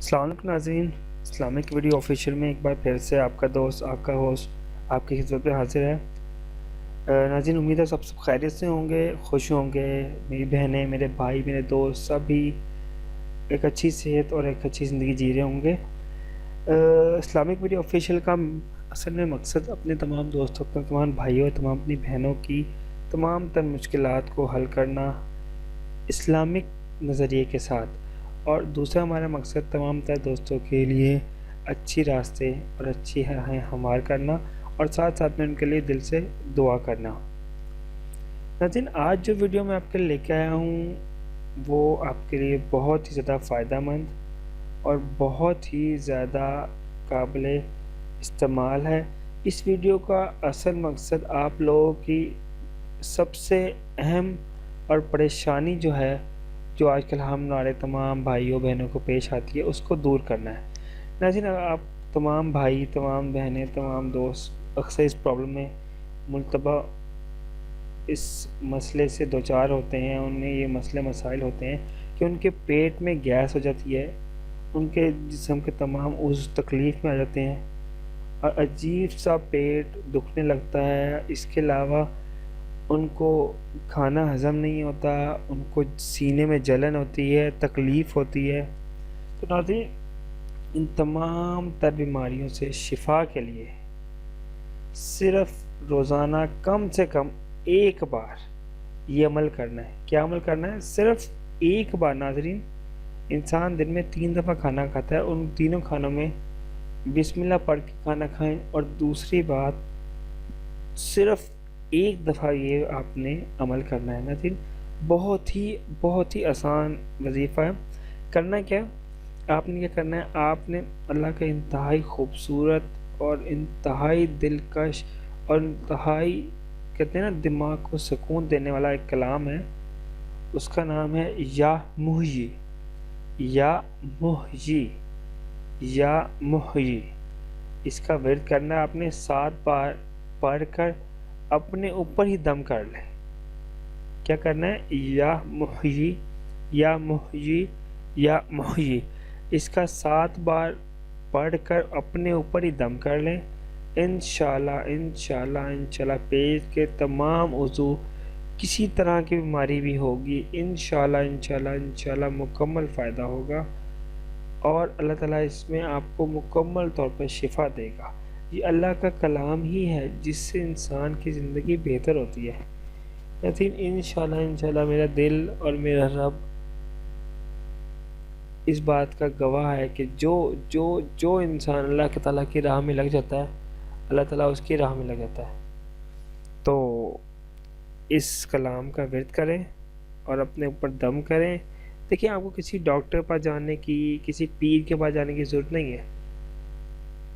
السلام علیکم ناظرین، اسلامک ویڈیو آفیشیل میں ایک بار پھر سے آپ کا دوست، آپ کا ہوسٹ آپ کی خدمت میں حاضر ہے۔ ناظرین، امید ہے سب خیریت سے ہوں گے، خوش ہوں گے۔ میری بہنیں، میرے بھائی، میرے دوست سبھی ایک اچھی صحت اور ایک اچھی زندگی جی رہے ہوں گے۔ اسلامک ویڈیو آفیشیل کا اصل میں مقصد اپنے تمام دوستوں، اپنے تمام بھائیوں، تمام اپنی بہنوں کی تمام تر مشکلات کو حل کرنا اسلامک نظریے کے ساتھ، اور دوسرا ہمارا مقصد تمام تر دوستوں کے لیے اچھی راستے اور اچھی راہیں ہموار کرنا، اور ساتھ ساتھ میں ان کے لیے دل سے دعا کرنا۔ ناظرین، آج جو ویڈیو میں آپ کے لے کے آیا ہوں وہ آپ کے لیے بہت ہی زیادہ فائدہ مند اور بہت ہی زیادہ قابل استعمال ہے۔ اس ویڈیو کا اصل مقصد آپ لوگوں کی سب سے اہم اور پریشانی جو ہے، جو آج کل ہمارے تمام بھائیوں بہنوں کو پیش آتی ہے، اس کو دور کرنا ہے۔ ناظرین، آپ تمام بھائی، تمام بہنیں، تمام دوست اکثر اس پرابلم میں ملتبہ اس مسئلے سے دوچار ہوتے ہیں، ان میں یہ مسئلے مسائل ہوتے ہیں کہ ان کے پیٹ میں گیس ہو جاتی ہے، ان کے جسم کے تمام عضو تکلیف میں آ جاتے ہیں اور عجیب سا پیٹ دکھنے لگتا ہے۔ اس کے علاوہ ان کو کھانا ہضم نہیں ہوتا، ان کو سینے میں جلن ہوتی ہے، تکلیف ہوتی ہے۔ تو ناظرین، ان تمام تر بیماریوں سے شفا کے لیے صرف روزانہ کم سے کم ایک بار یہ عمل کرنا ہے۔ کیا عمل کرنا ہے؟ صرف ایک بار۔ ناظرین، انسان دن میں 3 دفعہ کھانا کھاتا ہے، ان تینوں کھانوں میں بسم اللہ پڑھ کے کھانا کھائیں، اور دوسری بات صرف ایک دفعہ یہ آپ نے عمل کرنا ہے۔ ناظرین، بہت ہی آسان وظیفہ ہے۔ کرنا کیا؟ آپ نے کیا کرنا ہے؟ آپ نے اللہ کا انتہائی خوبصورت اور انتہائی دلکش اور انتہائی کہتے ہیں نا دماغ کو سکون دینے والا ایک کلام ہے، اس کا نام ہے یا محیی، یا محیی، یا محیی۔ اس کا ورد کرنا ہے آپ نے 7 بار پڑھ کر اپنے اوپر ہی دم کر لیں۔ کیا کرنا ہے؟ یا محیی، یا محیی، یا محیی۔ اس کا 7 بار پڑھ کر اپنے اوپر ہی دم کر لیں۔ انشاءاللہ پیٹ کے تمام عضو، کسی طرح کی بیماری بھی ہوگی، انشاءاللہ مکمل فائدہ ہوگا، اور اللہ تعالیٰ اس میں آپ کو مکمل طور پر شفا دے گا۔ یہ اللہ کا کلام ہی ہے جس سے انسان کی زندگی بہتر ہوتی ہے۔ لیکن انشاءاللہ میرا دل اور میرا رب اس بات کا گواہ ہے کہ جو انسان اللہ تعالیٰ کی راہ میں لگ جاتا ہے، اللہ تعالیٰ اس کی راہ میں لگ جاتا ہے۔ تو اس کلام کا ورد کریں اور اپنے اوپر دم کریں۔ دیکھیں، آپ کو کسی ڈاکٹر پاس جانے کی، کسی پیر کے پاس جانے کی ضرورت نہیں ہے،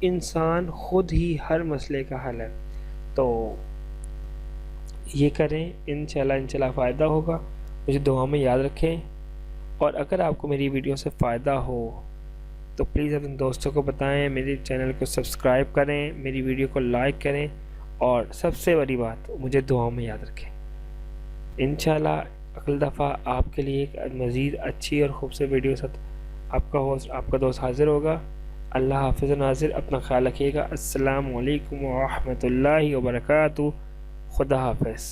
انسان خود ہی ہر مسئلے کا حل ہے۔ تو یہ کریں، انشاءاللہ فائدہ ہوگا۔ مجھے دعا میں یاد رکھیں، اور اگر آپ کو میری ویڈیو سے فائدہ ہو تو پلیز اپنے دوستوں کو بتائیں، میرے چینل کو سبسکرائب کریں، میری ویڈیو کو لائک کریں، اور سب سے بڑی بات، مجھے دعا میں یاد رکھیں۔ انشاءاللہ اگلی دفعہ آپ کے لیے ایک مزید اچھی اور خوبصورت ویڈیو ساتھ آپ کا ہوسٹ، آپ کا دوست حاضر ہوگا۔ اللہ حافظ ناظر، اپنا خیال رکھیے گا۔ السلام علیکم ورحمۃ اللہ وبرکاتہ۔ خدا حافظ۔